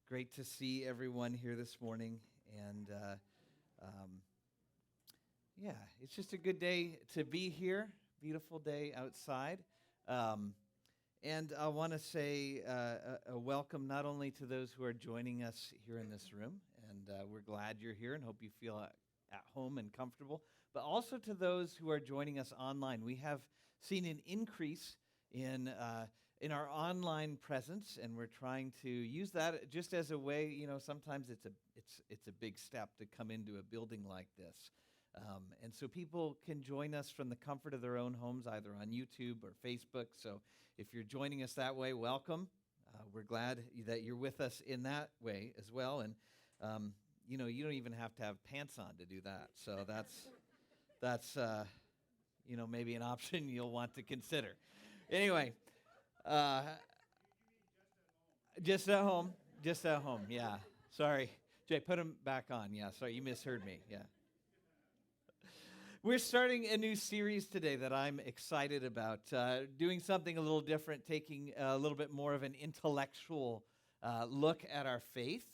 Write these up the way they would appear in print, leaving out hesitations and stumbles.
Great to see everyone here this morning. And it's just a good day to be here. Beautiful day outside. And I want to say a welcome not only to those who are joining us here in this room, and we're glad you're here and hope you feel at home and comfortable, but also to those who are joining us online. We have seen an increase in our online presence, and we're trying to use that just as a way. Sometimes it's a big step to come into a building like this, and so people can join us from the comfort of their own homes, either on YouTube or Facebook. So if you're joining us that way, welcome. We're glad that you're with us in that way as well. And you don't even have to have pants on to do that. So that's maybe an option you'll want to consider. Anyway. Just at home. Yeah. Sorry. Jay, put them back on. Yeah. Sorry, you misheard me. Yeah. We're starting a new series today that I'm excited about, doing something a little different, taking a little bit more of an intellectual look at our faith,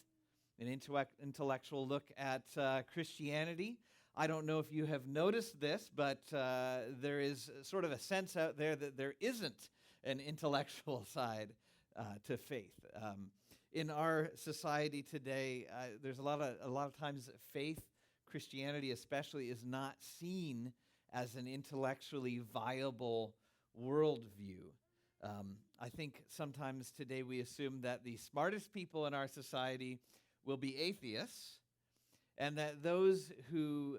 an intellectual look at Christianity. I don't know if you have noticed this, but there is sort of a sense out there that there isn't an intellectual side to faith. In our society today, there's a lot of times faith, Christianity especially, is not seen as an intellectually viable worldview. I think sometimes today we assume that the smartest people in our society will be atheists, and that those who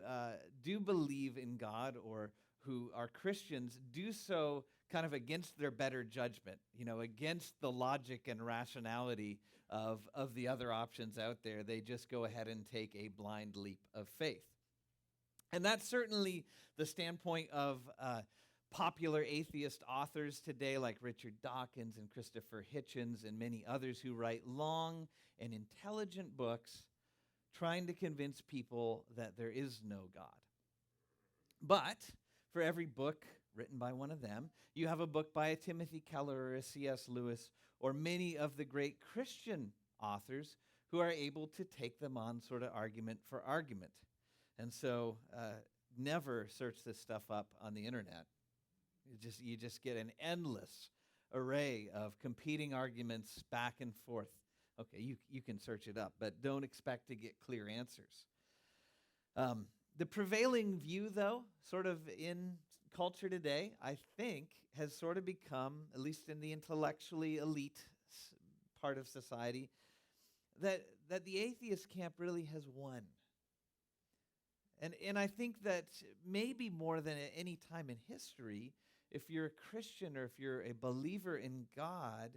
do believe in God or who are Christians do so kind of against their better judgment, against the logic and rationality of the other options out there. They just go ahead and take a blind leap of faith. And that's certainly the standpoint of popular atheist authors today, like Richard Dawkins and Christopher Hitchens and many others who write long and intelligent books trying to convince people that there is no God. But for every book written by one of them, you have a book by a Timothy Keller or a C.S. Lewis or many of the great Christian authors who are able to take them on sort of argument for argument. And so never search this stuff up on the internet. You just get an endless array of competing arguments back and forth. Okay, you can search it up, but don't expect to get clear answers. The prevailing view, though, sort of in culture today, I think, has sort of become, at least in the intellectually elite part of society, that the atheist camp really has won. And I think that maybe more than at any time in history, if you're a Christian or if you're a believer in God,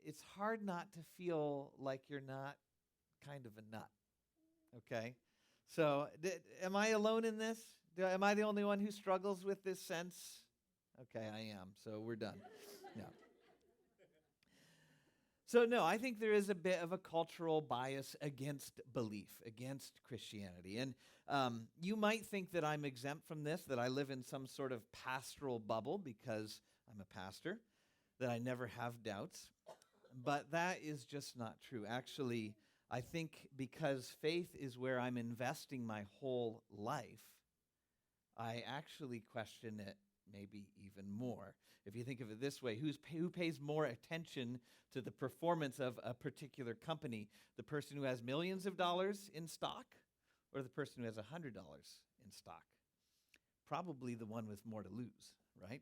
it's hard not to feel like you're not kind of a nut, okay? So am I alone in this? Am I the only one who struggles with this sense? Okay, I am, so we're done. No. So no, I think there is a bit of a cultural bias against belief, against Christianity. And you might think that I'm exempt from this, that I live in some sort of pastoral bubble because I'm a pastor, that I never have doubts. But that is just not true. Actually, I think because faith is where I'm investing my whole life, I actually question it maybe even more. If you think of it this way, who pays more attention to the performance of a particular company, the person who has millions of dollars in stock or the person who has $100 in stock? Probably the one with more to lose, right?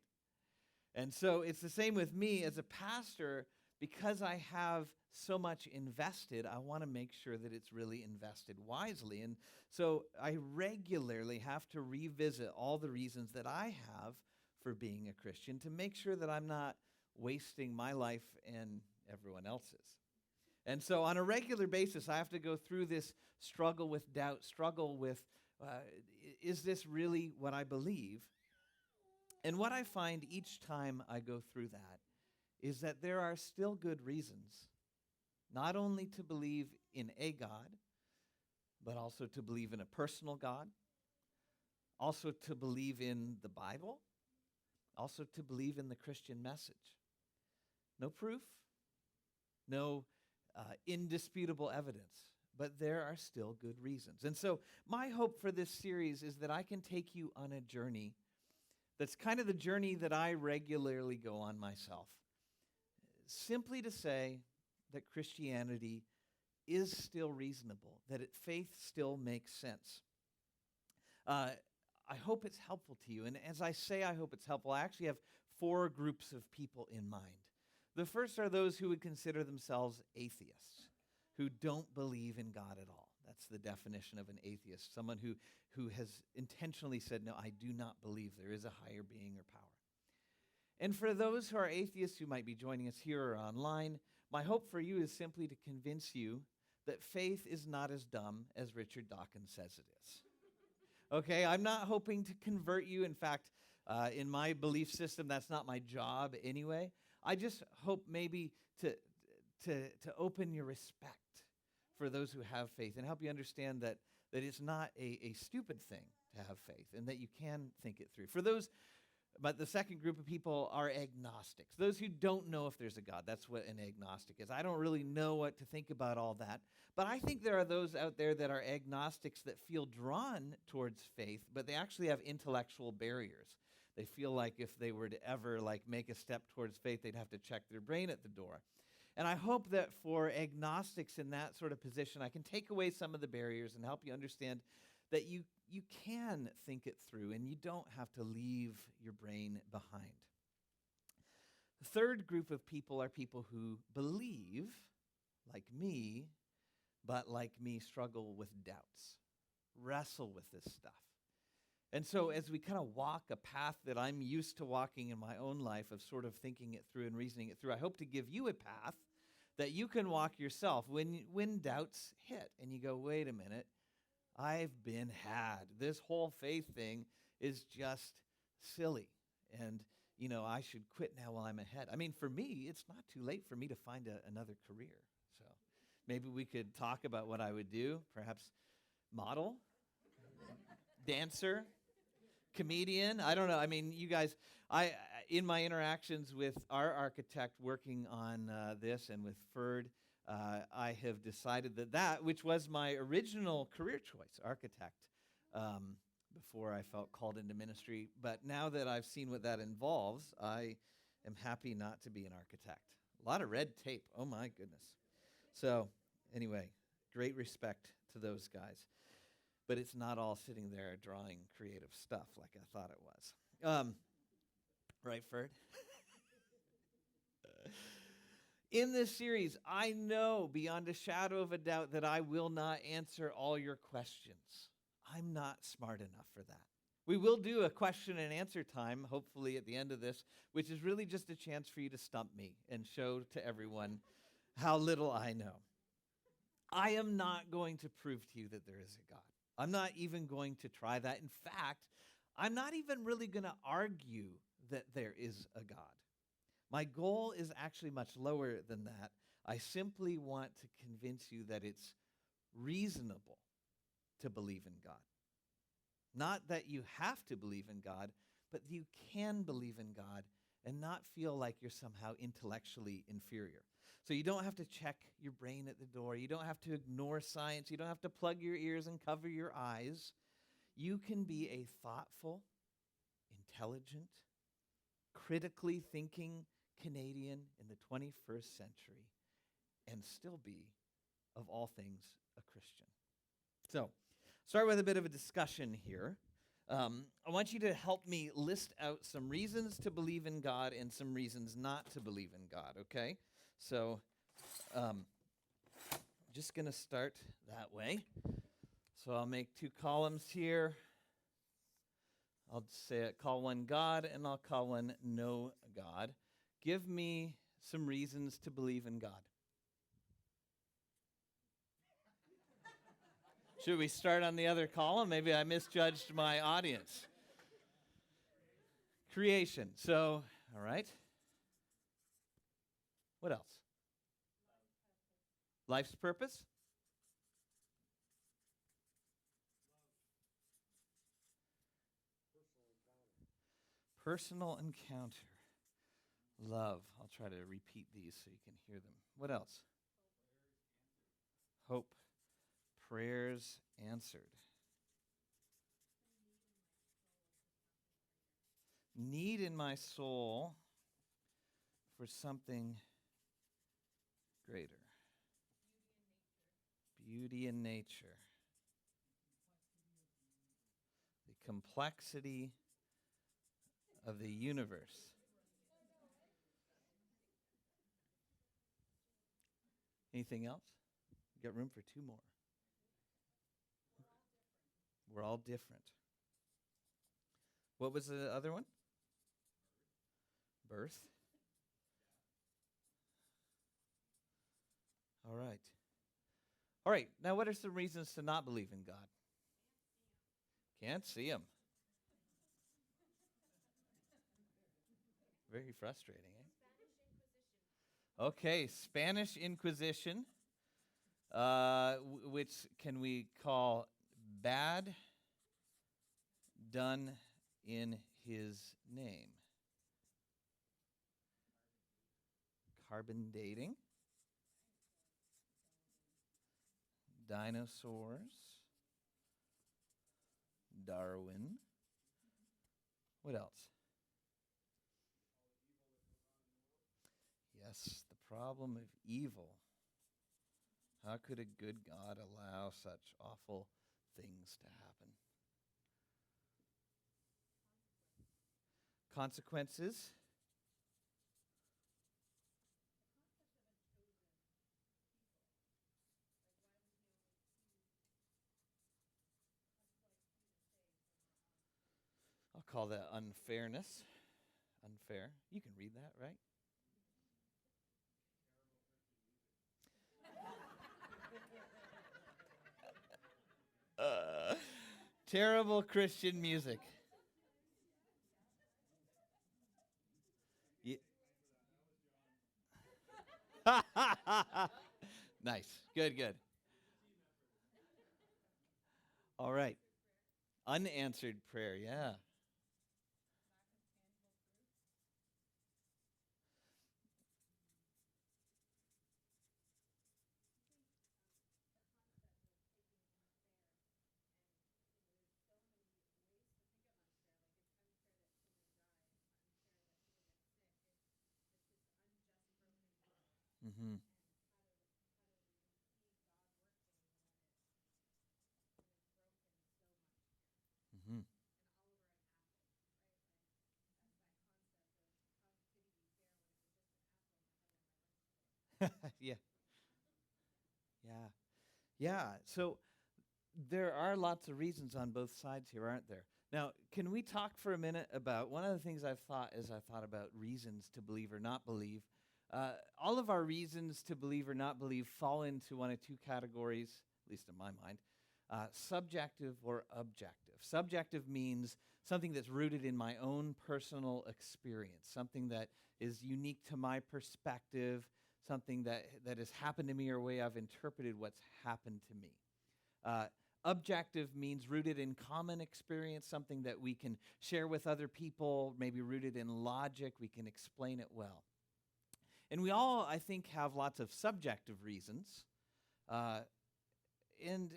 And so it's the same with me as a pastor. Because I have so much invested, I want to make sure that it's really invested wisely. And so I regularly have to revisit all the reasons that I have for being a Christian to make sure that I'm not wasting my life and everyone else's. And so on a regular basis, I have to go through this struggle with doubt, struggle with, is this really what I believe? And what I find each time I go through that is that there are still good reasons, not only to believe in a God, but also to believe in a personal God, also to believe in the Bible, also to believe in the Christian message. No proof, no indisputable evidence, but there are still good reasons. And so my hope for this series is that I can take you on a journey that's kind of the journey that I regularly go on myself, simply to say that Christianity is still reasonable, that faith still makes sense. I hope it's helpful to you. And as I say I hope it's helpful, I actually have 4 groups of people in mind. The first are those who would consider themselves atheists, who don't believe in God at all. That's the definition of an atheist, someone who has intentionally said, no, I do not believe there is a higher being or power. And for those who are atheists who might be joining us here or online, my hope for you is simply to convince you that faith is not as dumb as Richard Dawkins says it is. Okay, I'm not hoping to convert you. In fact, in my belief system, that's not my job anyway. I just hope maybe to open your respect for those who have faith and help you understand that it's not a stupid thing to have faith and that you can think it through. But the second group of people are agnostics, those who don't know if there's a God. That's what an agnostic is. I don't really know what to think about all that. But I think there are those out there that are agnostics that feel drawn towards faith, but they actually have intellectual barriers. They feel like if they were to ever make a step towards faith, they'd have to check their brain at the door. And I hope that for agnostics in that sort of position, I can take away some of the barriers and help you understand that you can think it through and you don't have to leave your brain behind. The third group of people are people who believe, like me, but like me struggle with doubts, wrestle with this stuff. And so as we kind of walk a path that I'm used to walking in my own life of sort of thinking it through and reasoning it through, I hope to give you a path that you can walk yourself when doubts hit and you go, wait a minute, I've been had. This whole faith thing is just silly. And, I should quit now while I'm ahead. I mean, for me, it's not too late for me to find another career. So maybe we could talk about what I would do. Perhaps model, dancer, comedian. I don't know. I mean, you guys, in my interactions with our architect working on this and with Ferd, I have decided that which was my original career choice, architect, before I felt called into ministry. But now that I've seen what that involves, I am happy not to be an architect. A lot of red tape. Oh, my goodness. So anyway, great respect to those guys. But it's not all sitting there drawing creative stuff like I thought it was. Right, Ferd? In this series, I know beyond a shadow of a doubt that I will not answer all your questions. I'm not smart enough for that. We will do a question and answer time, hopefully at the end of this, which is really just a chance for you to stump me and show to everyone how little I know. I am not going to prove to you that there is a God. I'm not even going to try that. In fact, I'm not even really going to argue that there is a God. My goal is actually much lower than that. I simply want to convince you that it's reasonable to believe in God. Not that you have to believe in God, but you can believe in God and not feel like you're somehow intellectually inferior. So you don't have to check your brain at the door. You don't have to ignore science. You don't have to plug your ears and cover your eyes. You can be a thoughtful, intelligent, critically thinking Canadian in the 21st century and still be, of all things, a Christian. So, start with a bit of a discussion here. I want you to help me list out some reasons to believe in God and some reasons not to believe in God, okay? So, just going to start that way. So I'll make 2 columns here. I'll say call one God, and I'll call one no God. Give me some reasons to believe in God. Should we start on the other column? Maybe I misjudged my audience. Creation. So, all right. What else? Life's purpose? Personal encounter. Love. I'll try to repeat these so you can hear them. What else? Hope. Prayers answered. Need in my soul for something greater. Beauty in nature. The complexity of the universe. Anything else? You got room for two more. We're all different. What was the other one? Birth. All right. All right. Now, what are some reasons to not believe in God? Can't see him. Very frustrating, eh? Okay, Spanish Inquisition, which can we call bad done in his name. Carbon dating. Dinosaurs. Darwin. What else? Yes, the problem of evil. How could a good God allow such awful things to happen? Consequences. I'll call that unfairness. Unfair. You can read that, right? Terrible Christian music. Nice. Good, good. All right. Unanswered prayer, yeah. Mm-hmm. Mm-hmm. Yeah. Yeah. Yeah. So there are lots of reasons on both sides here, aren't there? Now, can we talk for a minute about one of the things I've thought as I thought about reasons to believe or not believe? All of our reasons to believe or not believe fall into one of two categories, at least in my mind, subjective or objective. Subjective means something that's rooted in my own personal experience, something that is unique to my perspective, something that has happened to me or a way I've interpreted what's happened to me. Objective means rooted in common experience, something that we can share with other people, maybe rooted in logic, we can explain it well. And we all, I think, have lots of subjective reasons, and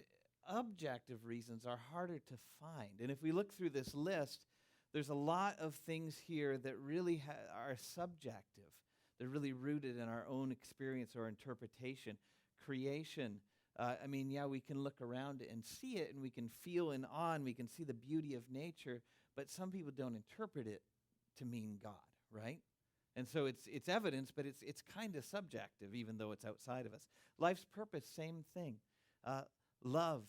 objective reasons are harder to find. And if we look through this list, there's a lot of things here that really are subjective. They're really rooted in our own experience or interpretation. Creation. We can look around and see it, and we can feel in awe, and we can see the beauty of nature, but some people don't interpret it to mean God, right? And so it's evidence, but it's kind of subjective, even though it's outside of us. Life's purpose, same thing. Love,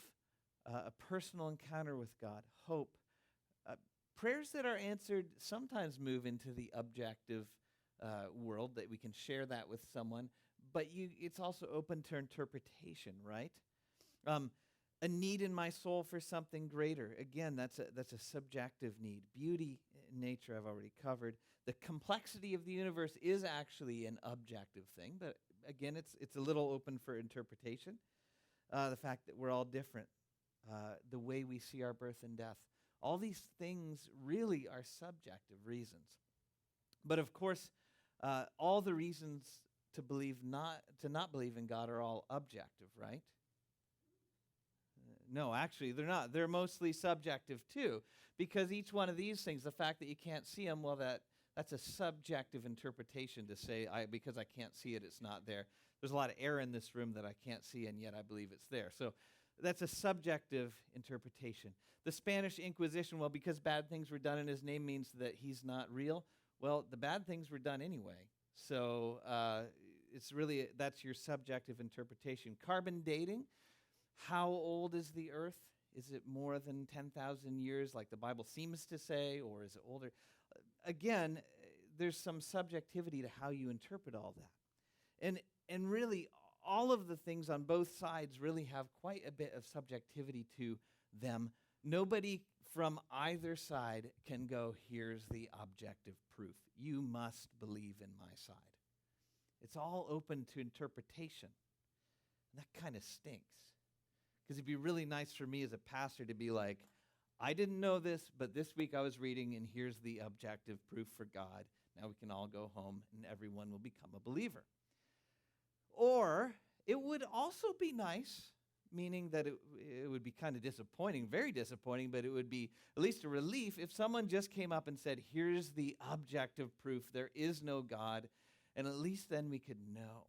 a personal encounter with God, hope. Prayers that are answered sometimes move into the objective world, that we can share that with someone, but it's also open to interpretation, right? A need in my soul for something greater. Again, that's a subjective need. Beauty in nature, I've already covered. The complexity of the universe is actually an objective thing, but again, it's a little open for interpretation. The fact that we're all different, the way we see our birth and death. All these things really are subjective reasons. But of course, all the reasons to not believe in God are all objective, right? No, actually, they're not. They're mostly subjective too, because each one of these things, the fact that you can't see them, well, that's a subjective interpretation to say, because I can't see it, it's not there. There's a lot of air in this room that I can't see, and yet I believe it's there. So that's a subjective interpretation. The Spanish Inquisition, well, because bad things were done in his name means that he's not real. Well, the bad things were done anyway. So it's really, that's your subjective interpretation. Carbon dating, how old is the earth? Is it more than 10,000 years like the Bible seems to say, or is it older? Again, there's some subjectivity to how you interpret all that. And really, all of the things on both sides really have quite a bit of subjectivity to them. Nobody from either side can go, here's the objective proof. You must believe in my side. It's all open to interpretation. And that kind of stinks. Because it'd be really nice for me as a pastor to be like, I didn't know this, but this week I was reading, and here's the objective proof for God. Now we can all go home, and everyone will become a believer. Or it would also be nice, meaning that it would be kind of disappointing, very disappointing, but it would be at least a relief if someone just came up and said, here's the objective proof, there is no God, and at least then we could know.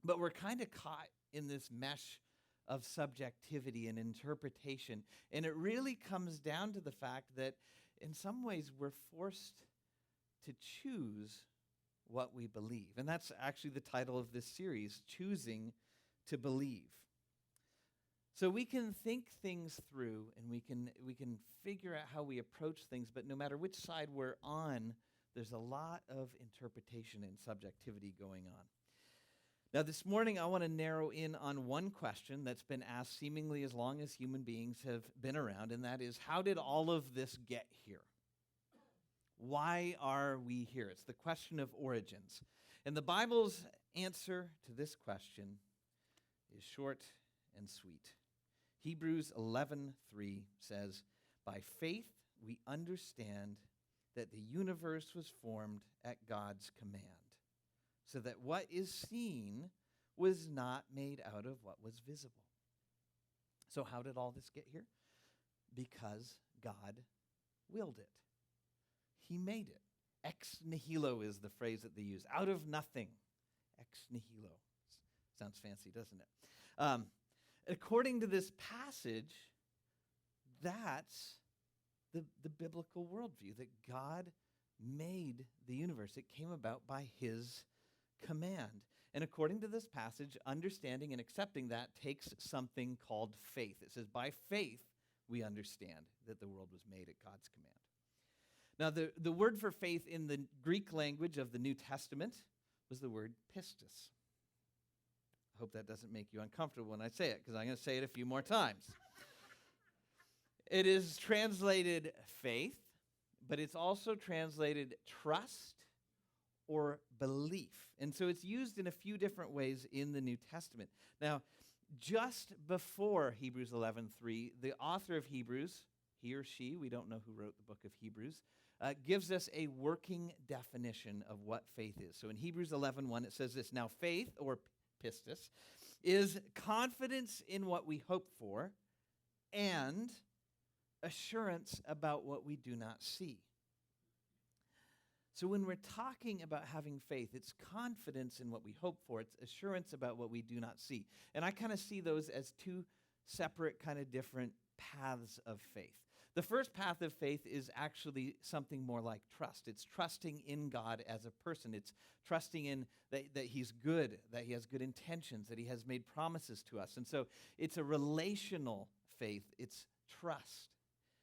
But we're kind of caught in this mesh of subjectivity and interpretation, and it really comes down to the fact that in some ways we're forced to choose what we believe. And that's actually the title of this series, Choosing to Believe. So we can think things through, and we can figure out how we approach things, but no matter which side we're on, there's a lot of interpretation and subjectivity going on. Now this morning I want to narrow in on one question that's been asked seemingly as long as human beings have been around, and that is, how did all of this get here? Why are we here? It's the question of origins. And the Bible's answer to this question is short and sweet. Hebrews 11:3 says, by faith we understand that the universe was formed at God's command, so that what is seen was not made out of what was visible. So how did all this get here? Because God willed it. He made it. Ex nihilo is the phrase that they use. Out of nothing. Ex nihilo. Sounds fancy, doesn't it? According to this passage, that's the biblical worldview, that God made the universe. It came about by his command. And according to this passage, understanding and accepting that takes something called faith. It says, by faith we understand that the world was made at God's command. Now, the word for faith in the Greek language of the New Testament was the word pistis. I hope that doesn't make you uncomfortable when I say it, because I'm going to say it a few more times. It is translated faith, but it's also translated trust or belief. And so it's used in a few different ways in the New Testament. Now, just before Hebrews 11:3, the author of Hebrews, he or she, we don't know who wrote the book of Hebrews, gives us a working definition of what faith is. So in Hebrews 11:1, it says this, now faith, or pistis, is confidence in what we hope for and assurance about what we do not see. So when we're talking about having faith, it's confidence in what we hope for. It's assurance about what we do not see. And I kind of see those as two separate kind of different paths of faith. The first path of faith is actually something more like trust. It's trusting in God as a person. It's trusting in that he's good, that he has good intentions, that he has made promises to us. And so it's a relational faith. It's trust.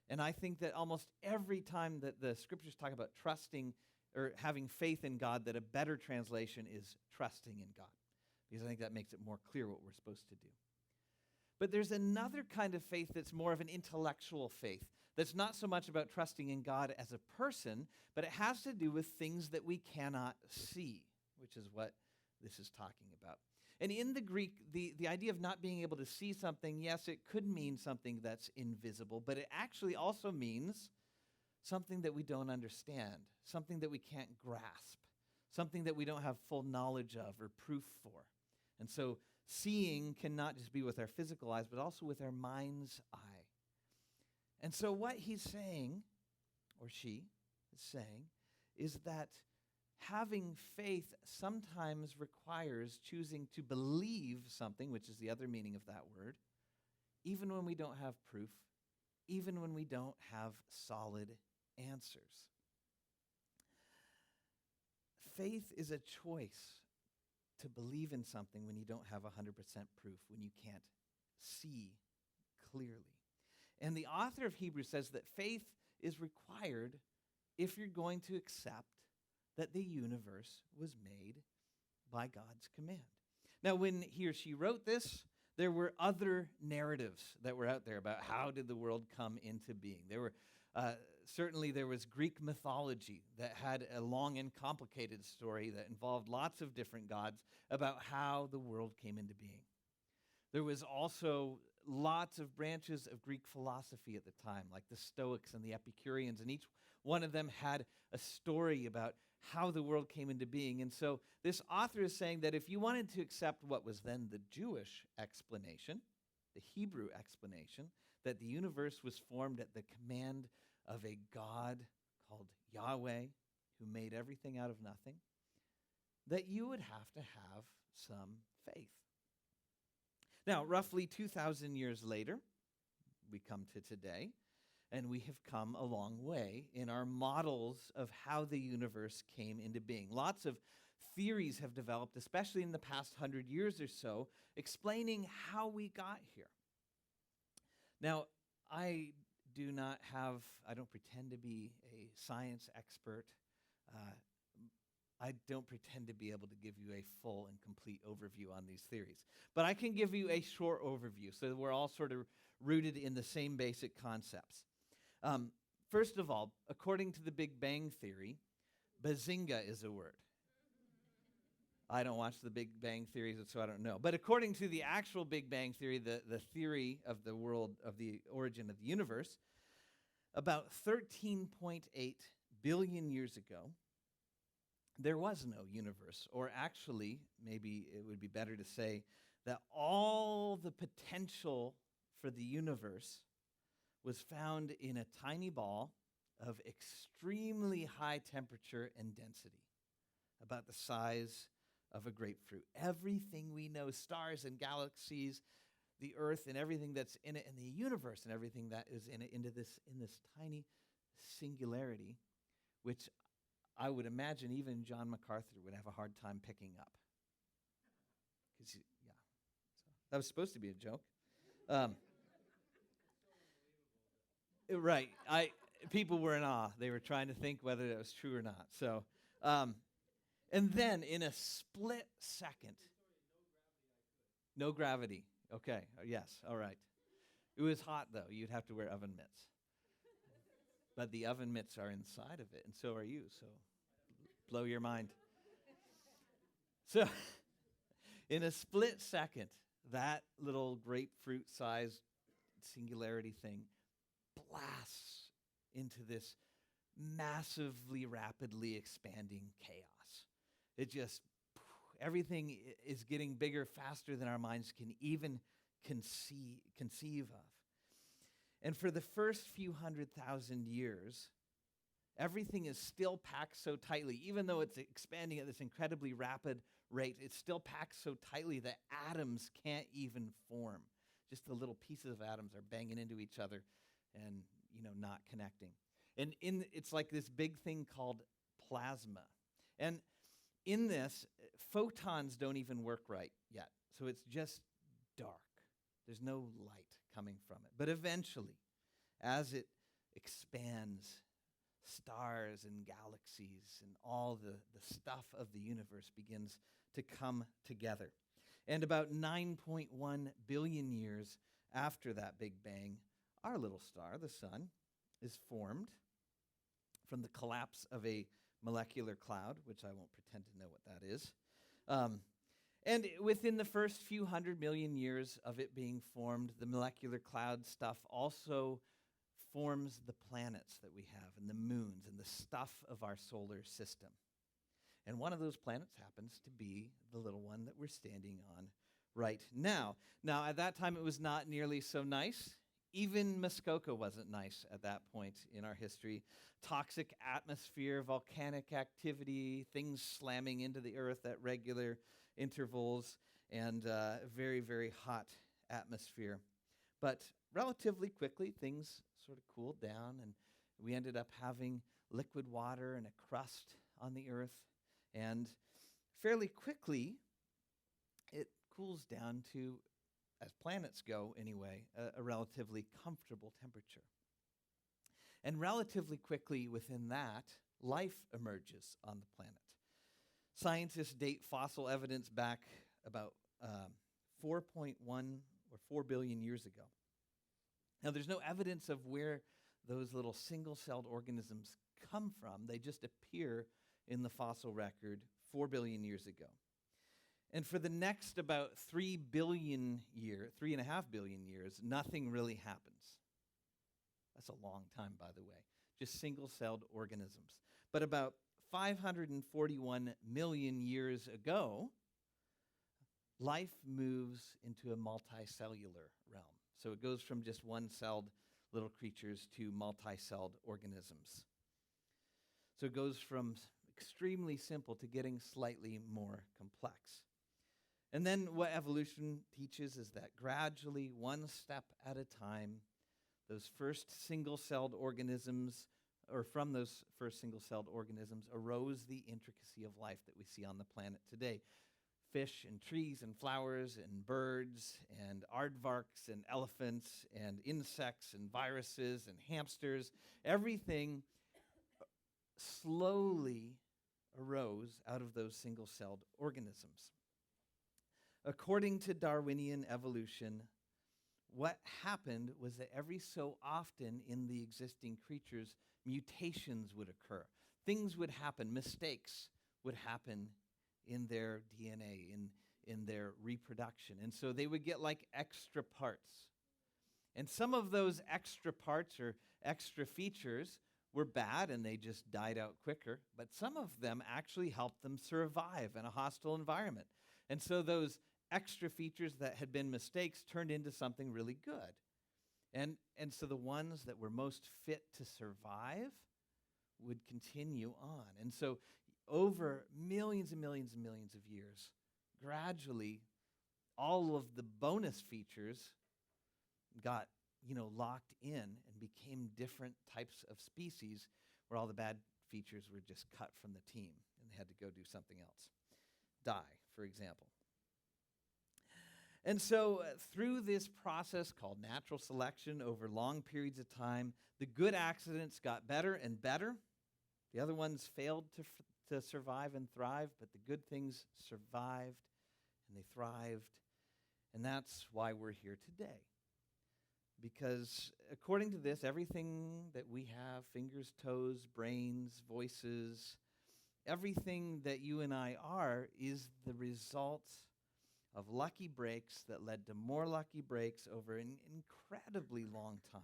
And I think that almost every time that the scriptures talk about trusting or having faith in God, that a better translation is trusting in God, because I think that makes it more clear what we're supposed to do. But there's another kind of faith that's more of an intellectual faith, that's not so much about trusting in God as a person, but it has to do with things that we cannot see, which is what this is talking about. And in the Greek, the idea of not being able to see something, yes, it could mean something that's invisible, but it actually also means something that we don't understand, something that we can't grasp, something that we don't have full knowledge of or proof for. And so Seeing can not just be with our physical eyes, but also with our mind's eye. And so what he's saying, or she is saying, is that having faith sometimes requires choosing to believe something, which is the other meaning of that word, even when we don't have proof, even when we don't have solid answers. Faith is a choice to believe in something when you don't have 100% proof, when you can't see clearly. And the author of Hebrews says that faith is required if you're going to accept that the universe was made by God's command. Now, when he or she wrote this, there were other narratives that were out there about how did the world come into being. Certainly there was Greek mythology that had a long and complicated story that involved lots of different gods about how the world came into being. There was also lots of branches of Greek philosophy at the time, like the Stoics and the Epicureans, and each one of them had a story about how the world came into being. And so this author is saying that if you wanted to accept what was then the Jewish explanation, the Hebrew explanation, that the universe was formed at the command of a God called Yahweh, who made everything out of nothing, that you would have to have some faith. Now, roughly 2,000 years later, we come to today, and we have come a long way in our models of how the universe came into being. Lots of theories have developed, especially in the past 100 years or so, explaining how we got here. Now, I don't pretend to be a science expert. I don't pretend to be able to give you a full and complete overview on these theories. But I can give you a short overview so that we're all sort of rooted in the same basic concepts. First of all, according to the Big Bang Theory, bazinga is a word. I don't watch the Big Bang Theories, so I don't know. But according to the actual Big Bang Theory, the theory of the world, of the origin of the universe, about 13.8 billion years ago, there was no universe. Or actually, maybe it would be better to say that all the potential for the universe was found in a tiny ball of extremely high temperature and density, about the size of a grapefruit. Everything we know, stars and galaxies, the earth and everything that's in it, and the universe and everything that is in it, in this tiny singularity, which I would imagine even John MacArthur would have a hard time picking up. So that was supposed to be a joke. Right. People were in awe. They were trying to think whether that was true or not. So, and then in a split second, no gravity. Okay. Yes. All right. It was hot though. You'd have to wear oven mitts. But the oven mitts are inside of it, and so are you. So, blow your mind. So, in a split second, that little grapefruit-sized singularity thing blasts into this massively, rapidly expanding chaos. It just, everything is getting bigger faster than our minds can even conceive of. And for the first few 100,000 years, everything is still packed so tightly. Even though it's expanding at this incredibly rapid rate, it's still packed so tightly that atoms can't even form. Just the little pieces of atoms are banging into each other and, not connecting. And it's like this big thing called plasma. And in this, photons don't even work right yet. So it's just dark. There's no light coming from it. But eventually, as it expands, stars and galaxies and all the stuff of the universe begins to come together. And about 9.1 billion years after that Big Bang, our little star, the sun, is formed from the collapse of a molecular cloud, which I won't pretend to know what that is. And within the first few 100 million years of it being formed, the molecular cloud stuff also forms the planets that we have and the moons and the stuff of our solar system. And one of those planets happens to be the little one that we're standing on right now. Now, at that time, it was not nearly so nice. Even Muskoka wasn't nice at that point in our history. Toxic atmosphere, volcanic activity, things slamming into the earth at regular intervals, and very, very hot atmosphere. But relatively quickly, things sort of cooled down, and we ended up having liquid water and a crust on the earth. And fairly quickly, it cools down to, as planets go anyway, a relatively comfortable temperature. And relatively quickly within that, life emerges on the planet. Scientists date fossil evidence back about 4.1 or 4 billion years ago. Now, there's no evidence of where those little single-celled organisms come from. They just appear in the fossil record 4 billion years ago. And for the next about 3.5 billion years, nothing really happens. That's a long time, by the way, just single-celled organisms. But about 541 million years ago, life moves into a multicellular realm. So it goes from just one-celled little creatures to multi-celled organisms. So it goes from extremely simple to getting slightly more complex. And then what evolution teaches is that gradually, one step at a time, those first single-celled organisms, or from those first single-celled organisms, arose the intricacy of life that we see on the planet today. Fish and trees and flowers and birds and aardvarks and elephants and insects and viruses and hamsters, everything slowly arose out of those single-celled organisms. According to Darwinian evolution, what happened was that every so often in the existing creatures, mutations would occur. Things would happen, mistakes would happen in their DNA, in their reproduction. And so they would get like extra parts. And some of those extra parts or extra features were bad and they just died out quicker. But some of them actually helped them survive in a hostile environment. And so those extra features that had been mistakes turned into something really good. And so the ones that were most fit to survive would continue on. And so over millions and millions and millions of years, gradually, all of the bonus features got, locked in and became different types of species where all the bad features were just cut from the team and they had to go do something else. Die, for example. And so through this process called natural selection over long periods of time, the good accidents got better and better. The other ones failed to survive and thrive, but the good things survived and they thrived. And that's why we're here today. Because according to this, everything that we have, fingers, toes, brains, voices, everything that you and I are is the result of lucky breaks that led to more lucky breaks over an incredibly long time,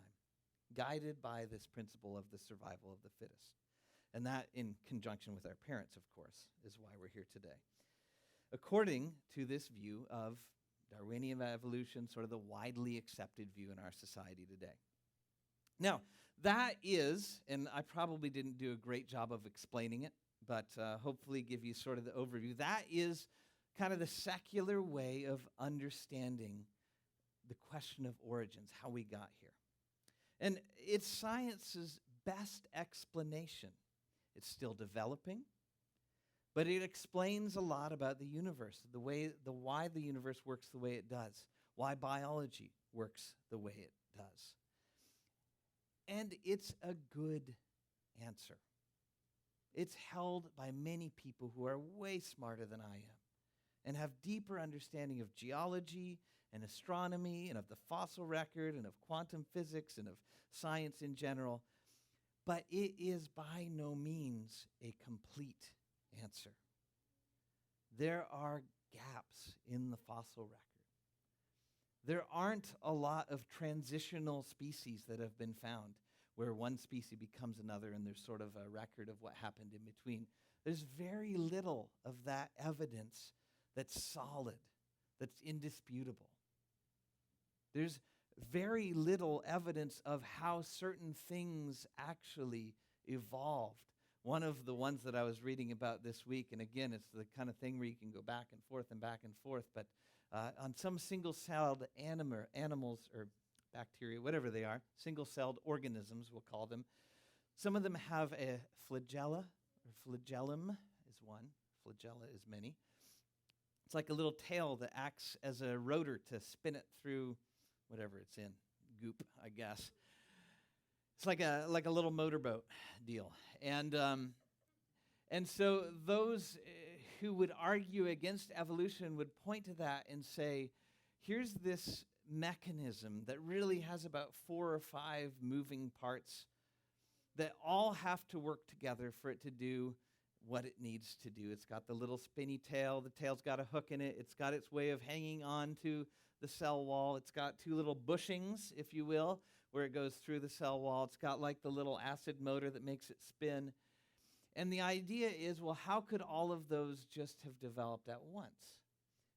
guided by this principle of the survival of the fittest. And that in conjunction with our parents, of course, is why we're here today. According to this view of Darwinian evolution, sort of the widely accepted view in our society today. Now, that is, and I probably didn't do a great job of explaining it, but hopefully give you sort of the overview. That is kind of the secular way of understanding the question of origins, how we got here. And it's science's best explanation. It's still developing, but it explains a lot about the universe, why the universe works the way it does, why biology works the way it does. And it's a good answer. It's held by many people who are way smarter than I am and have deeper understanding of geology and astronomy and of the fossil record and of quantum physics and of science in general. But it is by no means a complete answer. There are gaps in the fossil record. There aren't a lot of transitional species that have been found where one species becomes another and there's sort of a record of what happened in between. There's very little of that evidence that's solid, that's indisputable. There's very little evidence of how certain things actually evolved. One of the ones that I was reading about this week, and again, it's the kind of thing where you can go back and forth, but on some single-celled animals or bacteria, whatever they are, single-celled organisms, we'll call them, some of them have a flagella, or flagellum is one, flagella is many. It's like a little tail that acts as a rotor to spin it through whatever it's in, goop, I guess. It's like a little motorboat deal. And so those who would argue against evolution would point to that and say, here's this mechanism that really has about 4 or 5 moving parts that all have to work together for it to do what it needs to do. It's got the little spinny tail. The tail's got a hook in it. It's got its way of hanging on to the cell wall. It's got 2 little bushings, if you will, where it goes through the cell wall. It's got like the little acid motor that makes it spin. And the idea is, well, how could all of those just have developed at once?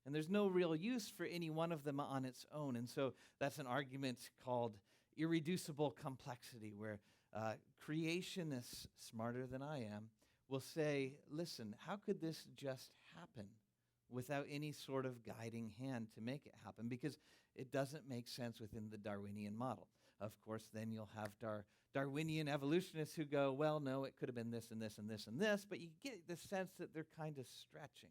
And there's no real use for any one of them on its own. And so that's an argument called irreducible complexity, where creationists, smarter than I am, will say, listen, how could this just happen without any sort of guiding hand to make it happen? Because it doesn't make sense within the Darwinian model. Of course, then you'll have Darwinian evolutionists who go, well, no, it could have been this and this and this and this, but you get the sense that they're kind of stretching.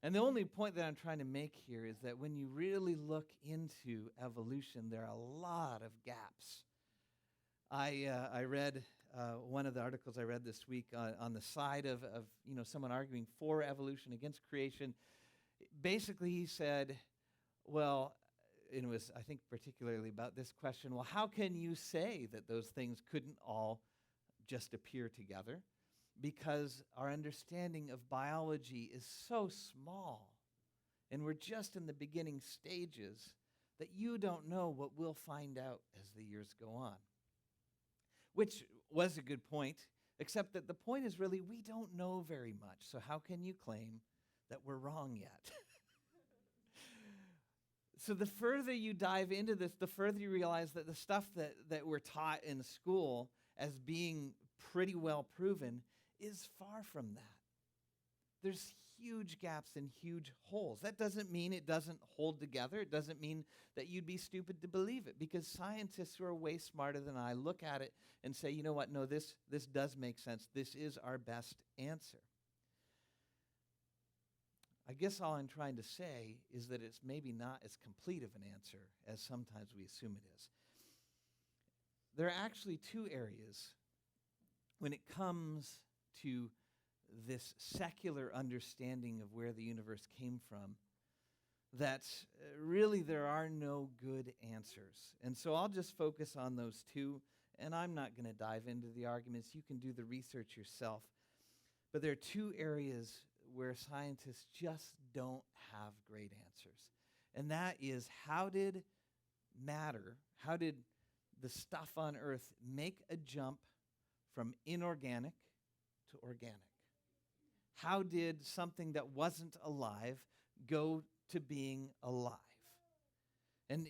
And the only point that I'm trying to make here is that when you really look into evolution, there are a lot of gaps. I read one of the articles I read this week on the side of someone arguing for evolution against creation. Basically, he said, well, it was, I think, particularly about this question, well, how can you say that those things couldn't all just appear together? Because our understanding of biology is so small, and we're just in the beginning stages, that you don't know what we'll find out as the years go on. Which was a good point, except that the point is really we don't know very much, so how can you claim that we're wrong yet? So the further you dive into this, the further you realize that the stuff that we're taught in school as being pretty well proven is far from that. There's huge gaps and huge holes. That doesn't mean it doesn't hold together. It doesn't mean that you'd be stupid to believe it, because scientists who are way smarter than I look at it and say, you know what, no, this does make sense. This is our best answer. I guess all I'm trying to say is that it's maybe not as complete of an answer as sometimes we assume it is. There are actually 2 areas when it comes to this secular understanding of where the universe came from that really there are no good answers. And so I'll just focus on those 2, and I'm not going to dive into the arguments. You can do the research yourself. But there are 2 areas where scientists just don't have great answers. And that is, how did the stuff on Earth make a jump from inorganic to organic? How did something that wasn't alive go to being alive? And,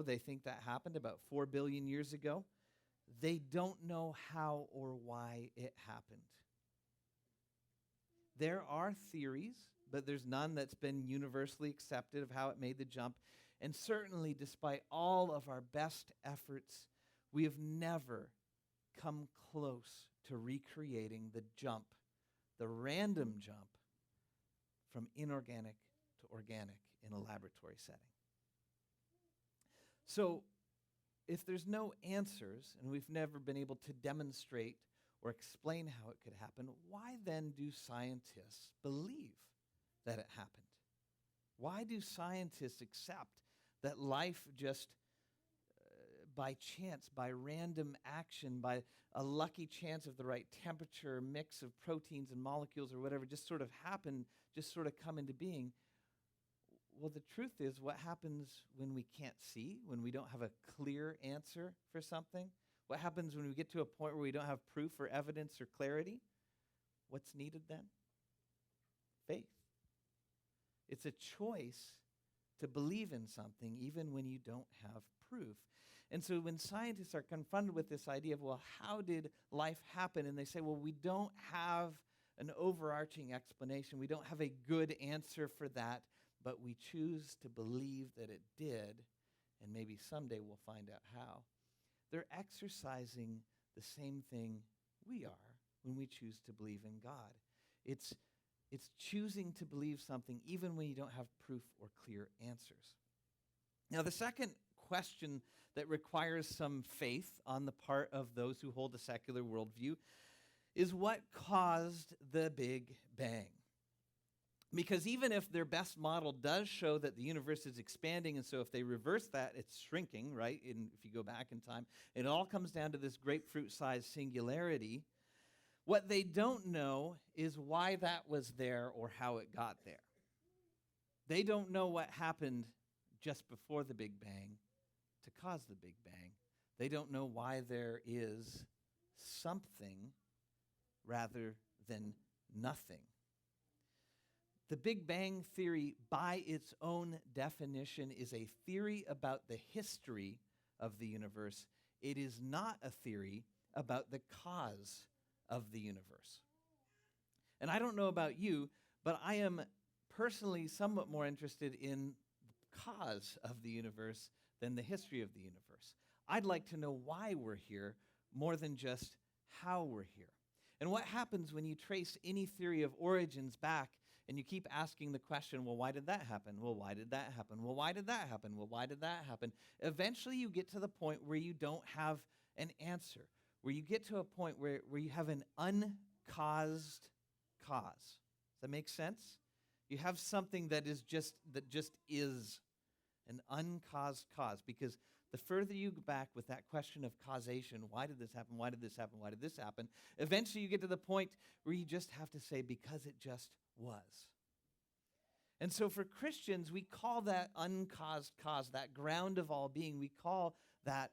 they think that happened about 4 billion years ago. They don't know how or why it happened. There are theories, but there's none that's been universally accepted of how it made the jump. And certainly, despite all of our best efforts, we have never come close to recreating the jump, the random jump from inorganic to organic in a laboratory setting. So, if there's no answers, and we've never been able to demonstrate or explain how it could happen, why then do scientists believe that it happened? Why do scientists accept that life just by chance, by random action, by a lucky chance of the right temperature, mix of proteins and molecules or whatever, just sort of happened, just sort of come into being? Well, the truth is, what happens when we can't see, when we don't have a clear answer for something? What happens when we get to a point where we don't have proof or evidence or clarity? What's needed then? Faith. It's a choice to believe in something even when you don't have proof. And so when scientists are confronted with this idea of, well, how did life happen? And they say, well, we don't have an overarching explanation. We don't have a good answer for that, but we choose to believe that it did, and maybe someday we'll find out how. They're exercising the same thing we are when we choose to believe in God. It's choosing to believe something even when you don't have proof or clear answers. Now, the second question that requires some faith on the part of those who hold a secular worldview is what caused the Big Bang? Because even if their best model does show that the universe is expanding, and so if they reverse that, it's shrinking, right? And if you go back in time, it all comes down to this grapefruit-sized singularity. What they don't know is why that was there or how it got there. They don't know what happened just before the Big Bang to cause the Big Bang. They don't know why there is something rather than nothing. The Big Bang theory, by its own definition, is a theory about the history of the universe. It is not a theory about the cause of the universe. And I don't know about you, but I am personally somewhat more interested in the cause of the universe than the history of the universe. I'd like to know why we're here more than just how we're here. And what happens when you trace any theory of origins back and you keep asking the question, well, why did that happen? Well, why did that happen? Well, why did that happen? Well, why did that happen? Eventually you get to the point where you don't have an answer, where you get to a point where you have an uncaused cause. Does that make sense? You have something that just is an uncaused cause, because the further you go back with that question of causation, why did this happen? Why did this happen? Why did this happen? Eventually you get to the point where you just have to say, because it just was. And so for Christians, we call that uncaused cause, that ground of all being, we call that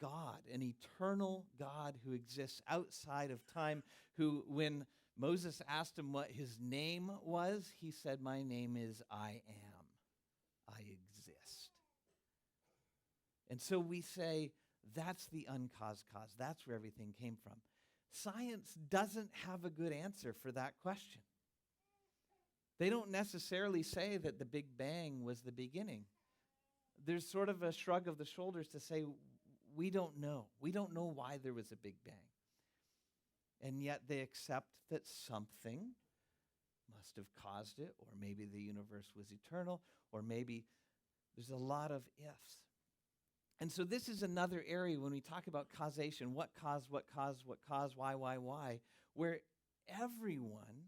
God, an eternal God who exists outside of time, who, when Moses asked him what his name was, he said, my name is I am. I exist. And so we say, that's the uncaused cause. That's where everything came from. Science doesn't have a good answer for that question. They don't necessarily say that the Big Bang was the beginning. There's sort of a shrug of the shoulders to say, we don't know. We don't know why there was a Big Bang. And yet they accept that something must have caused it, or maybe the universe was eternal, or maybe there's a lot of ifs. And so this is another area when we talk about causation, what caused, why, where everyone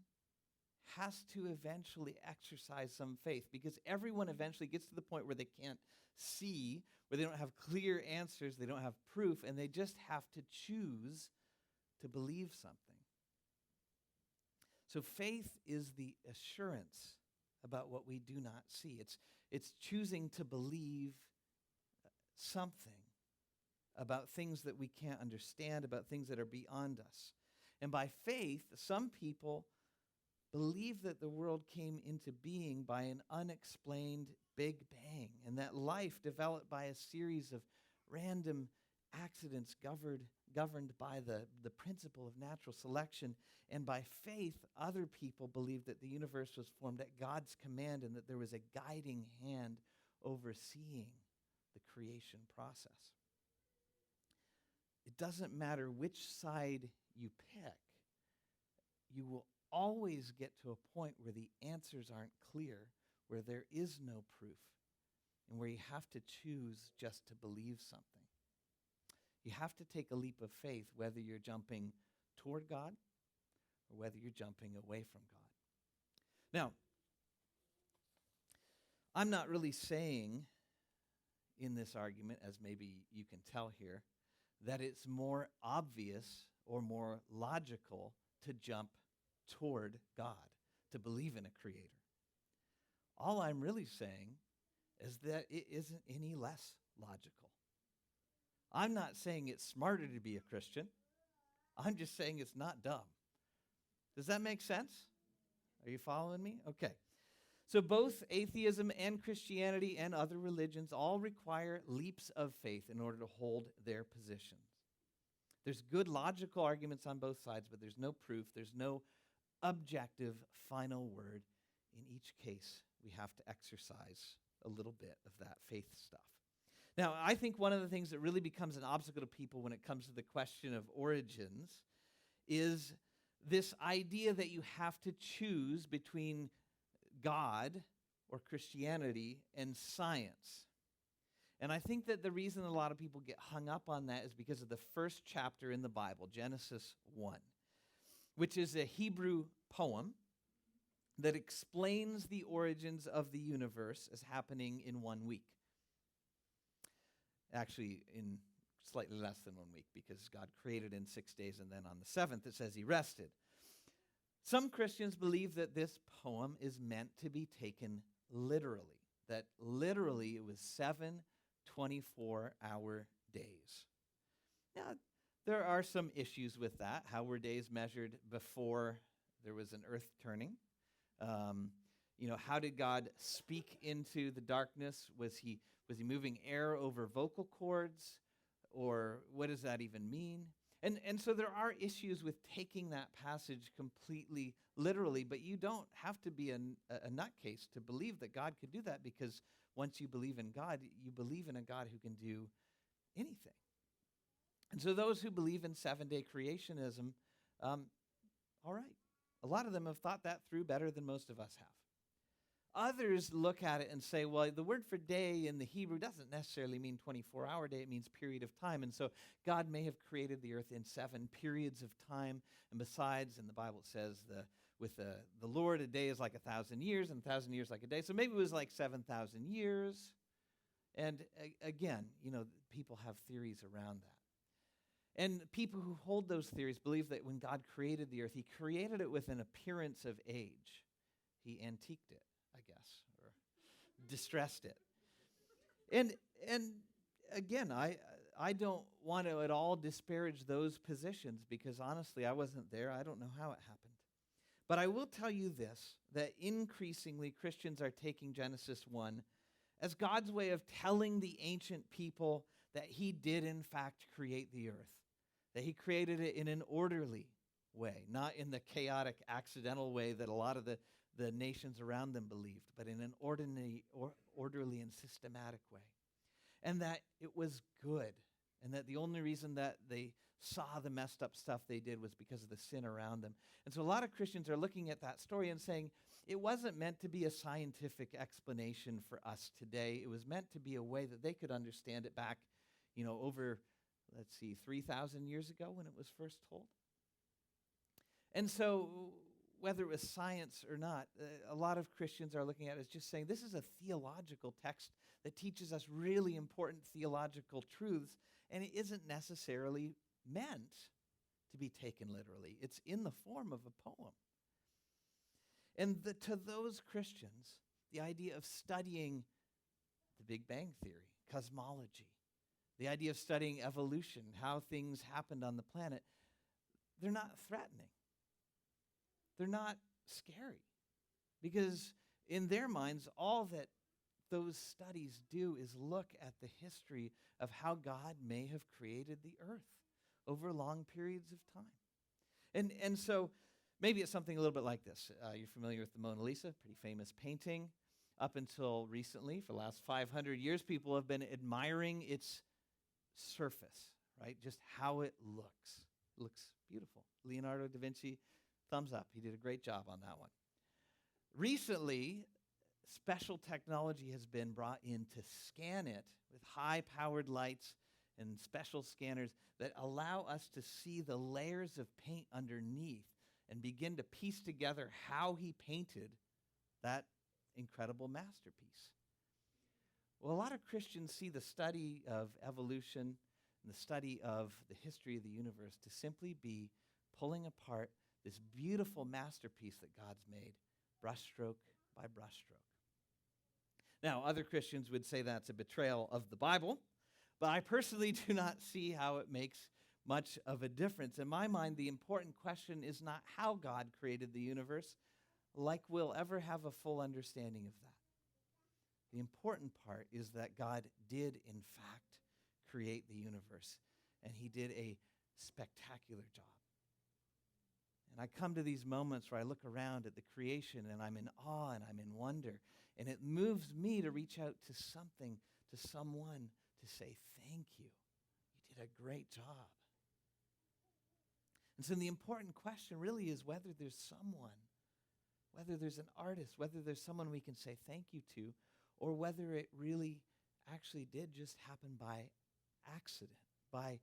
has to eventually exercise some faith, because everyone eventually gets to the point where they can't see, where they don't have clear answers, they don't have proof, and they just have to choose to believe something. So faith is the assurance about what we do not see. It's choosing to believe something about things that we can't understand, about things that are beyond us. And by faith, some people believe that the world came into being by an unexplained Big Bang, and that life developed by a series of random accidents governed by the principle of natural selection. And by faith, other people believe that the universe was formed at God's command and that there was a guiding hand overseeing the creation process. It doesn't matter which side you pick, you will always get to a point where the answers aren't clear, where there is no proof, and where you have to choose just to believe something. You have to take a leap of faith, whether you're jumping toward God or whether you're jumping away from God. Now, I'm not really saying in this argument, as maybe you can tell here, that it's more obvious or more logical to jump toward God, to believe in a creator. All I'm really saying is that it isn't any less logical. I'm not saying it's smarter to be a Christian. I'm just saying it's not dumb. Does that make sense? Are you following me? Okay. So both atheism and Christianity and other religions all require leaps of faith in order to hold their positions. There's good logical arguments on both sides, but there's no proof. There's no objective final word. In each case, we have to exercise a little bit of that faith stuff. Now, I think one of the things that really becomes an obstacle to people when it comes to the question of origins is this idea that you have to choose between God or Christianity and science. And I think that the reason a lot of people get hung up on that is because of the first chapter in the Bible, Genesis 1, which is a Hebrew poem that explains the origins of the universe as happening in 1 week. Actually, in slightly less than 1 week, because God created in 6 days, and then on the seventh it says he rested. Some Christians believe that this poem is meant to be taken literally, that literally it was 7 24-hour days. Now, there are some issues with that. How were days measured before there was an earth turning? How did God speak into the darkness? Was he moving air over vocal cords? Or what does that even mean? And so there are issues with taking that passage completely literally, but you don't have to be a nutcase to believe that God could do that, because once you believe in God, you believe in a God who can do anything. And so those who believe in seven-day creationism, all right. A lot of them have thought that through better than most of us have. Others look at it and say, well, the word for day in the Hebrew doesn't necessarily mean 24-hour day. It means period of time. And so God may have created the earth in 7 periods of time. And besides, in the Bible it says, with the Lord, a day is like 1,000 years, and 1,000 years like a day. So maybe it was like 7,000 years. And again, people have theories around that. And people who hold those theories believe that when God created the earth, he created it with an appearance of age. He antiqued it, I guess, or distressed it. And again, I don't want to at all disparage those positions, because honestly, I wasn't there. I don't know how it happened. But I will tell you this, that increasingly Christians are taking Genesis 1 as God's way of telling the ancient people that he did in fact create the earth, that he created it in an orderly way, not in the chaotic, accidental way that a lot of the nations around them believed, but in an orderly and systematic way. And that it was good, and that the only reason that they saw the messed up stuff they did was because of the sin around them. And so a lot of Christians are looking at that story and saying, it wasn't meant to be a scientific explanation for us today. It was meant to be a way that they could understand it back, over, 3,000 years ago when it was first told. And so whether it was science or not, a lot of Christians are looking at it as just saying, this is a theological text that teaches us really important theological truths, and it isn't necessarily meant to be taken literally. It's in the form of a poem. And to those Christians, the idea of studying the Big Bang Theory, cosmology, the idea of studying evolution, how things happened on the planet, they're not threatening. They're not scary, because in their minds, all that those studies do is look at the history of how God may have created the earth over long periods of time. And so maybe it's something a little bit like this. You're familiar with the Mona Lisa, pretty famous painting. Up until recently, for the last 500 years, people have been admiring its surface, right? Just how it looks. It looks beautiful. Leonardo da Vinci, thumbs up. He did a great job on that one. Recently, special technology has been brought in to scan it with high-powered lights and special scanners that allow us to see the layers of paint underneath and begin to piece together how he painted that incredible masterpiece. Well, a lot of Christians see the study of evolution and the study of the history of the universe to simply be pulling apart this beautiful masterpiece that God's made, brushstroke by brushstroke. Now, other Christians would say that's a betrayal of the Bible, but I personally do not see how it makes much of a difference. In my mind, the important question is not how God created the universe, like we'll ever have a full understanding of that. The important part is that God did, in fact, create the universe, and he did a spectacular job. And I come to these moments where I look around at the creation, and I'm in awe, and I'm in wonder, and it moves me to reach out to something, to someone, to say, thank you. You did a great job. And so the important question really is whether there's someone, whether there's an artist, whether there's someone we can say thank you to, or whether it really actually did just happen by accident, by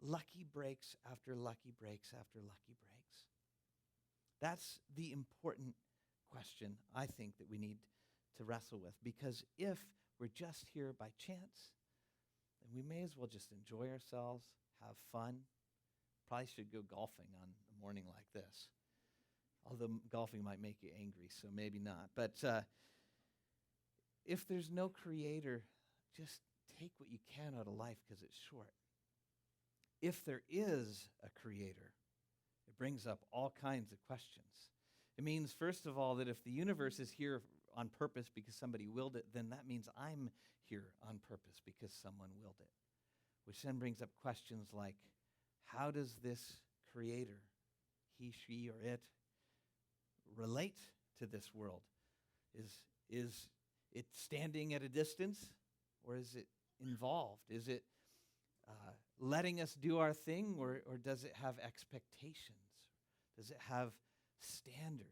lucky breaks after lucky breaks after lucky breaks. That's the important question, I think, that we need to wrestle with. Because if we're just here by chance, then we may as well just enjoy ourselves, have fun. Probably should go golfing on a morning like this. Although golfing might make you angry, so maybe not. But if there's no creator, just take what you can out of life because it's short. If there is a creator, it brings up all kinds of questions. It means, first of all, that if the universe is here on purpose because somebody willed it, then that means I'm here on purpose because someone willed it. Which then brings up questions like, how does this creator, he, she, or it, relate to this world? Is it standing at a distance, or is it involved? Is it letting us do our thing, or does it have expectations? Does it have standards?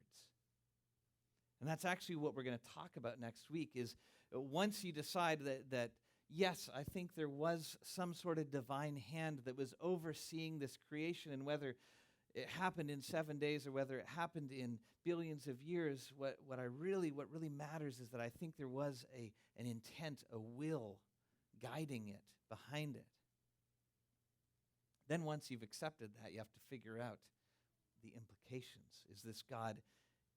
And that's actually what we're going to talk about next week, is once you decide that yes, I think there was some sort of divine hand that was overseeing this creation, and whether it happened in 7 days or whether it happened in billions of years, what really matters is that I think there was an intent, a will guiding it, behind it. Then once you've accepted that, you have to figure out the implications. Is this God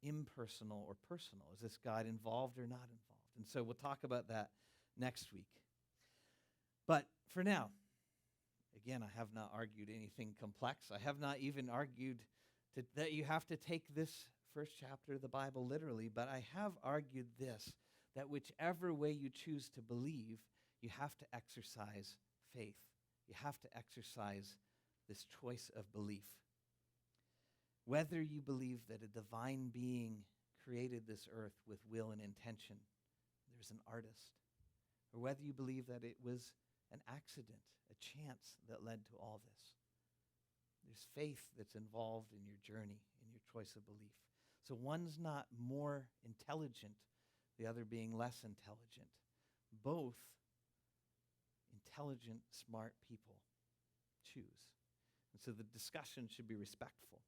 impersonal or personal? Is this God involved or not involved? And so we'll talk about that next week. But for now, again, I have not argued anything complex. I have not even argued that you have to take this first chapter of the Bible literally, but I have argued this, that whichever way you choose to believe, you have to exercise faith. You have to exercise this choice of belief. Whether you believe that a divine being created this earth with will and intention, there's an artist, or whether you believe that it was an accident, a chance that led to all this. There's faith that's involved in your journey, in your choice of belief. So one's not more intelligent, the other being less intelligent. Both intelligent, smart people choose. And so the discussion should be respectful.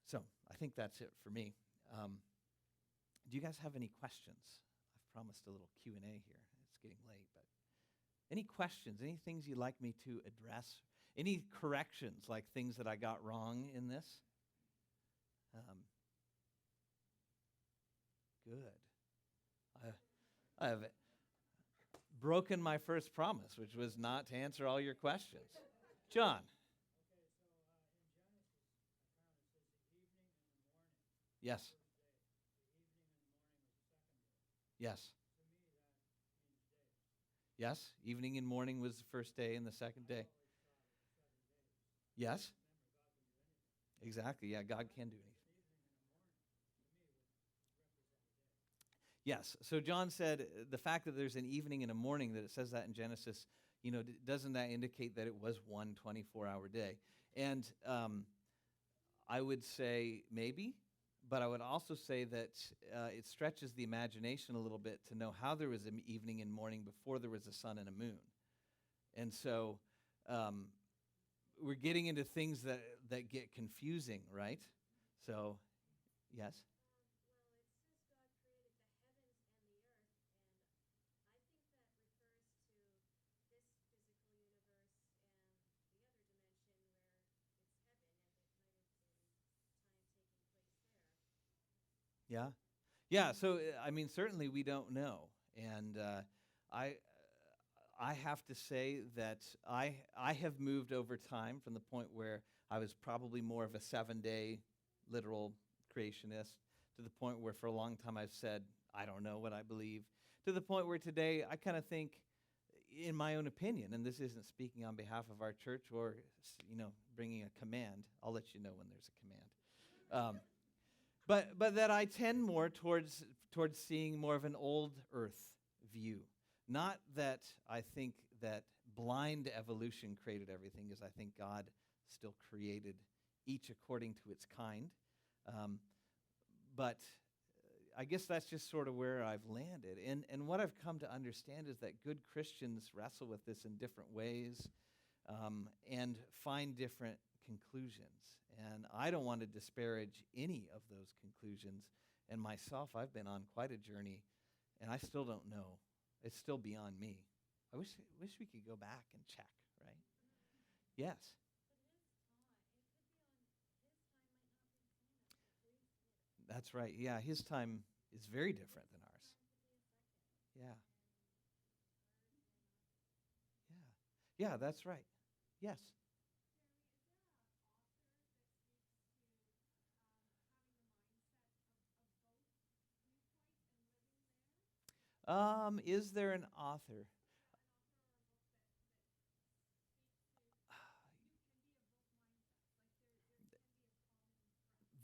So I think that's it for me. Do you guys have any questions? I've promised a little Q&A here. It's getting late, but any questions, any things you'd like me to address? Any corrections, like things that I got wrong in this? Good. I have broken my first promise, which was not to answer all your questions. John. Yes. Yes. Yes. Evening and morning was the first day and the second day. Yes. Exactly. Yeah, God can do anything. Yes. So John said the fact that there's an evening and a morning, that it says that in Genesis, doesn't that indicate that it was one 24-hour day? And I would say maybe, but I would also say that it stretches the imagination a little bit to know how there was an evening and morning before there was a sun and a moon. And so we're getting into things that get confusing, right? So, yes? Yeah. Yeah, so, certainly we don't know. And I have to say that I have moved over time from the point where I was probably more of a 7-day literal creationist, to the point where for a long time I've said, I don't know what I believe, to the point where today I kind of think, in my own opinion, and this isn't speaking on behalf of our church or, bringing a command. I'll let you know when there's a command. But that I tend more towards seeing more of an old earth view. Not that I think that blind evolution created everything, as I think God still created each according to its kind. But I guess that's just sort of where I've landed. And what I've come to understand is that good Christians wrestle with this in different ways and find different conclusions. And I don't want to disparage any of those conclusions. And myself, I've been on quite a journey, and I still don't know. It's still beyond me. I wish we could go back and check, right? Yes. That's right. Yeah, his time is very different than ours. Yeah. Yeah. Yeah, that's right. Yes. Is there an author?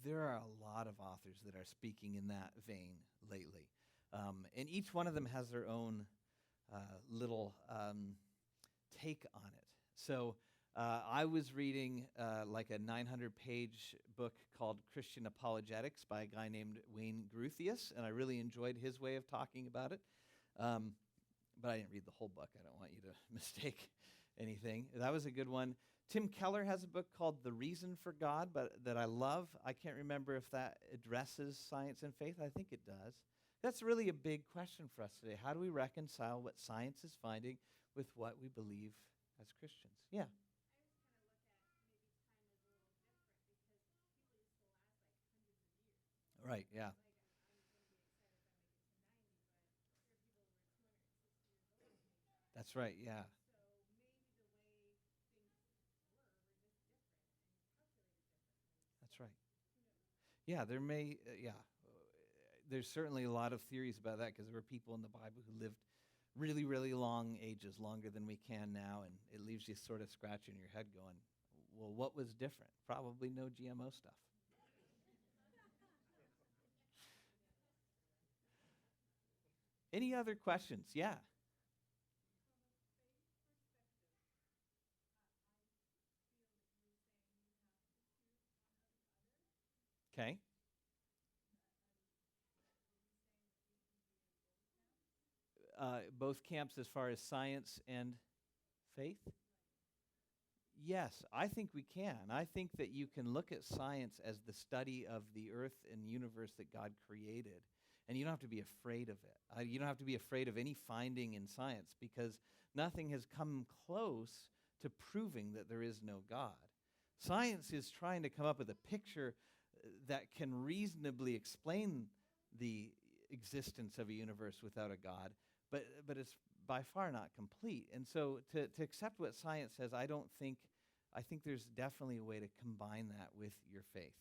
There are a lot of authors that are speaking in that vein lately. And each one of them has their own little take on it. So I was reading like a 900-page book called Christian Apologetics by a guy named Wayne Gruthius, and I really enjoyed his way of talking about it. But I didn't read the whole book. I don't want you to mistake anything. That was a good one. Tim Keller has a book called The Reason for God, but that I love. I can't remember if that addresses science and faith. I think it does. That's really a big question for us today. How do we reconcile what science is finding with what we believe as Christians? Yeah. Right, yeah. That's right, yeah. That's right. Yeah, there may, there's certainly a lot of theories about that because there were people in the Bible who lived really, really long ages, longer than we can now, and it leaves you sort of scratching your head going, well, what was different? Probably no GMO stuff. Any other questions? Yeah. Okay. Both camps as far as science and faith? Yes, I think we can. I think that you can look at science as the study of the earth and universe that God created, and you don't have to be afraid of it. You don't have to be afraid of any finding in science because nothing has come close to proving that there is no God. Science is trying to come up with a picture that can reasonably explain the existence of a universe without a God, but it's by far not complete. And so to accept what science says, I think there's definitely a way to combine that with your faith.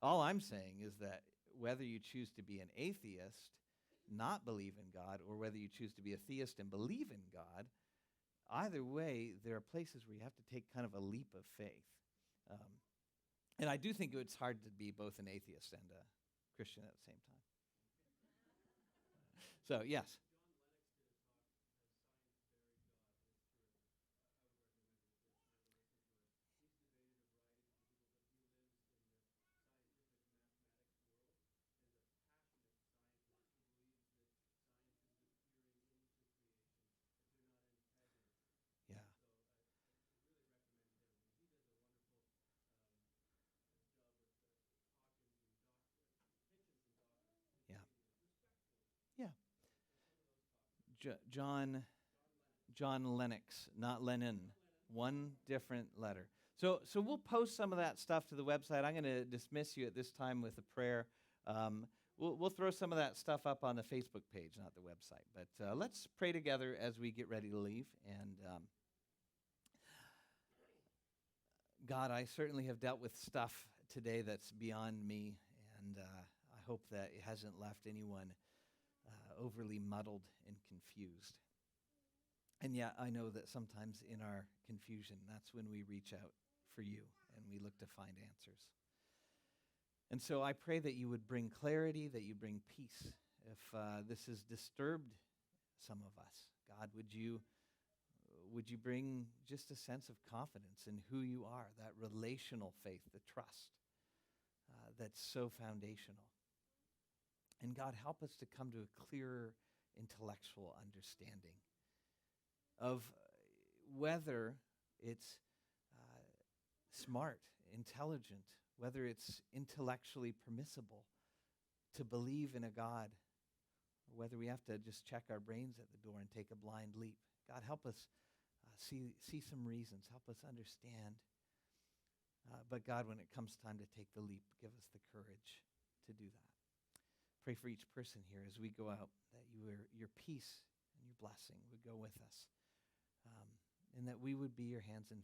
All I'm saying is that whether you choose to be an atheist, not believe in God, or whether you choose to be a theist and believe in God, either way, there are places where you have to take kind of a leap of faith. And I do think it's hard to be both an atheist and a Christian at the same time. So, yes. Yeah. Yeah. Yeah. John Lennox, not Lennon. One different letter. So we'll post some of that stuff to the website. I'm going to dismiss you at this time with a prayer. We'll throw some of that stuff up on the Facebook page, not the website. But let's pray together as we get ready to leave. And God, I certainly have dealt with stuff today that's beyond me, and I hope that it hasn't left anyone overly muddled and confused. And yet, I know that sometimes in our confusion, that's when we reach out for you and we look to find answers. And so I pray that you would bring clarity, that you bring peace. If this has disturbed some of us, God, would you bring just a sense of confidence in who you are, that relational faith, the trust that's so foundational. And God, help us to come to a clearer intellectual understanding of whether it's smart, intelligent, whether it's intellectually permissible to believe in a God, or whether we have to just check our brains at the door and take a blind leap. God, help us see some reasons. Help us understand. But God, when it comes time to take the leap, give us the courage to do that. Pray for each person here as we go out, that your peace and your blessing would go with us, and that we would be your hands and